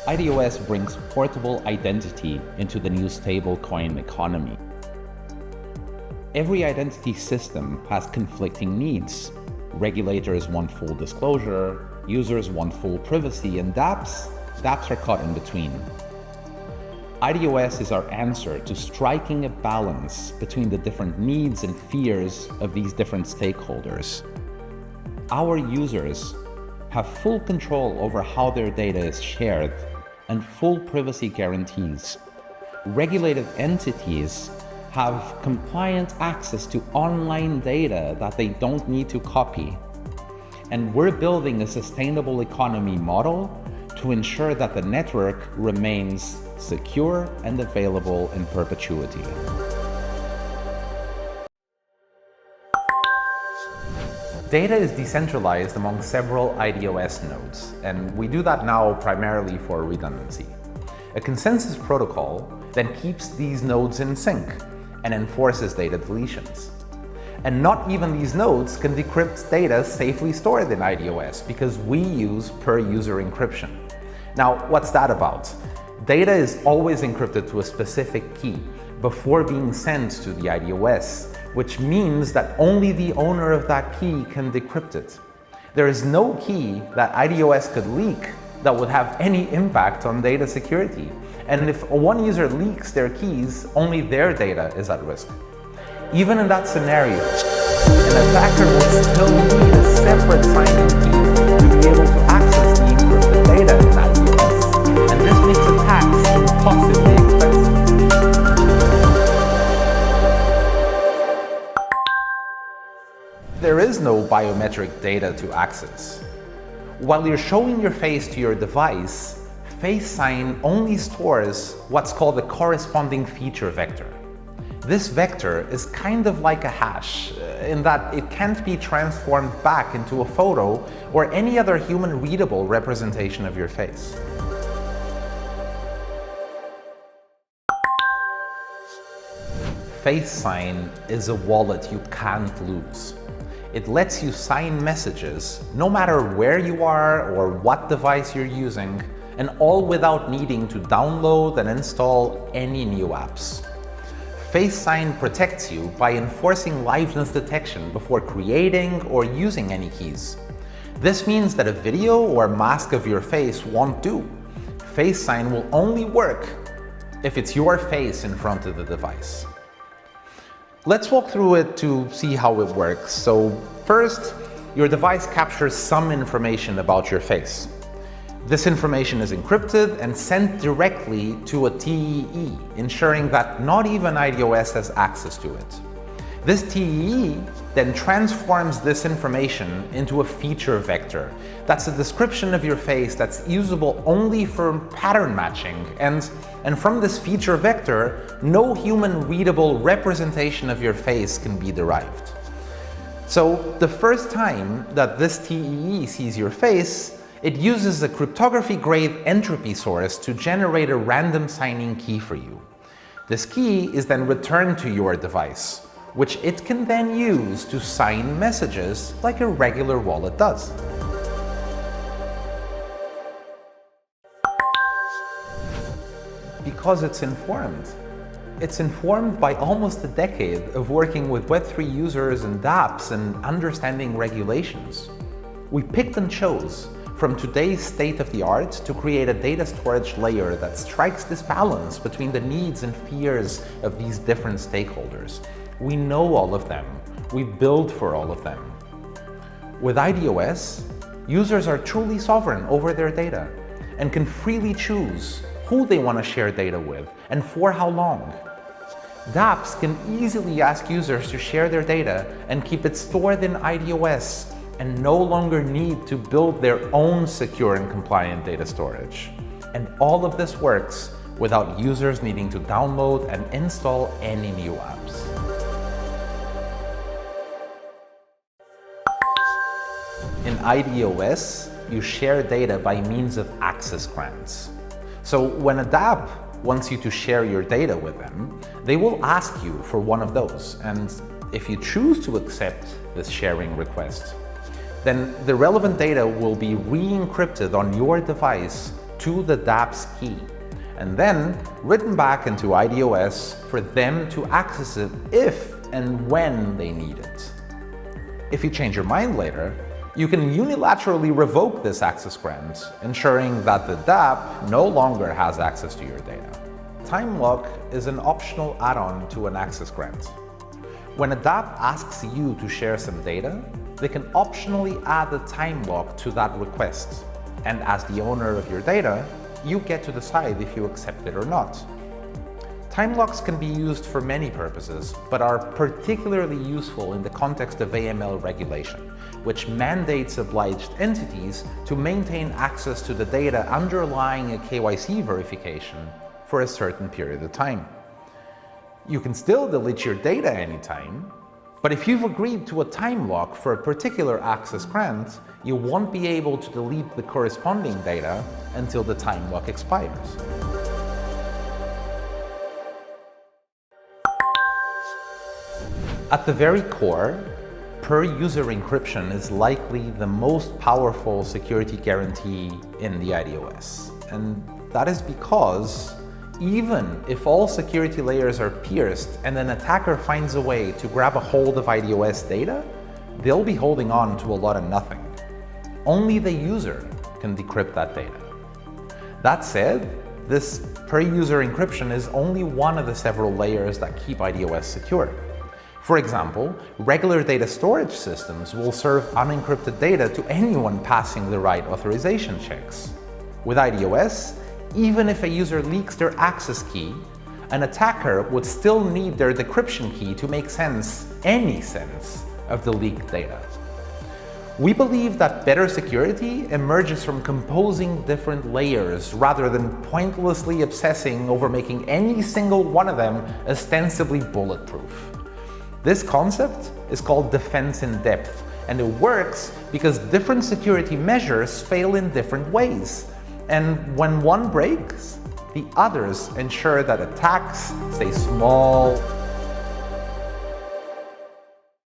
idOS brings portable identity into the new stablecoin economy. Every identity system has conflicting needs. Regulators want full disclosure, users want full privacy, and dApps are caught in between. idOS is our answer to striking a balance between the different needs and fears of these different stakeholders. Our users have full control over how their data is shared and full privacy guarantees. Regulated entities have compliant access to online data that they don't need to copy. And we're building a sustainable economy model to ensure that the network remains secure and available in perpetuity. Data is decentralized among several idOS nodes, and we do that now primarily for redundancy. A consensus protocol then keeps these nodes in sync and enforces data deletions. And not even these nodes can decrypt data safely stored in idOS because we use per-user encryption. Now, what's that about? Data is always encrypted to a specific key before being sent to the idOS, which means that only the owner of that key can decrypt it. There is no key that idOS could leak that would have any impact on data security. And if one user leaks their keys, only their data is at risk. Even in that scenario, an attacker will still need a separate signing key to be able to access the encrypted data in idOS. And this makes attacks impossibly expensive. There is no biometric data to access. While you're showing your face to your device, FaceSign only stores what's called a corresponding feature vector. This vector is kind of like a hash in that it can't be transformed back into a photo or any other human-readable representation of your face. FaceSign is a wallet you can't lose. It lets you sign messages no matter where you are or what device you're using, and all without needing to download and install any new apps. FaceSign protects you by enforcing liveness detection before creating or using any keys. This means that a video or mask of your face won't do. FaceSign will only work if it's your face in front of the device. Let's walk through it to see how it works. So first, your device captures some information about your face. This information is encrypted and sent directly to a TEE, ensuring that not even idOS has access to it. This TEE then transforms this information into a feature vector. That's a description of your face that's usable only for pattern matching. And from this feature vector, no human-readable representation of your face can be derived. So the first time that this TEE sees your face, it uses a cryptography-grade entropy source to generate a random signing key for you. This key is then returned to your device, which it can then use to sign messages like a regular wallet does. Because it's informed. It's informed by almost a decade of working with Web3 users and dApps and understanding regulations. We picked and chose from today's state-of-the-art to create a data storage layer that strikes this balance between the needs and fears of these different stakeholders. We know all of them. We build for all of them. With idOS, users are truly sovereign over their data and can freely choose who they want to share data with and for how long. dApps can easily ask users to share their data and keep it stored in idOS and no longer need to build their own secure and compliant data storage. And all of this works without users needing to download and install any new apps. In idOS, you share data by means of access grants. So when a dApp wants you to share your data with them, they will ask you for one of those. And if you choose to accept this sharing request, then the relevant data will be re-encrypted on your device to the dApp's key, and then written back into idOS for them to access it if and when they need it. If you change your mind later, you can unilaterally revoke this access grant, ensuring that the dApp no longer has access to your data. Time lock is an optional add-on to an access grant. When a dApp asks you to share some data, they can optionally add a time lock to that request. And as the owner of your data, you get to decide if you accept it or not. Time locks can be used for many purposes, but are particularly useful in the context of AML regulation, which mandates obliged entities to maintain access to the data underlying a KYC verification for a certain period of time. You can still delete your data anytime, but if you've agreed to a time lock for a particular access grant, you won't be able to delete the corresponding data until the time lock expires. At the very core, per-user encryption is likely the most powerful security guarantee in the idOS. And that is because even if all security layers are pierced and an attacker finds a way to grab a hold of idOS data, they'll be holding on to a lot of nothing. Only the user can decrypt that data. That said, this per-user encryption is only one of the several layers that keep idOS secure. For example, regular data storage systems will serve unencrypted data to anyone passing the right authorization checks. With idOS, even if a user leaks their access key, an attacker would still need their decryption key to make sense, any sense, of the leaked data. We believe that better security emerges from composing different layers rather than pointlessly obsessing over making any single one of them ostensibly bulletproof. This concept is called defense in depth, and it works because different security measures fail in different ways. And when one breaks, the others ensure that attacks stay small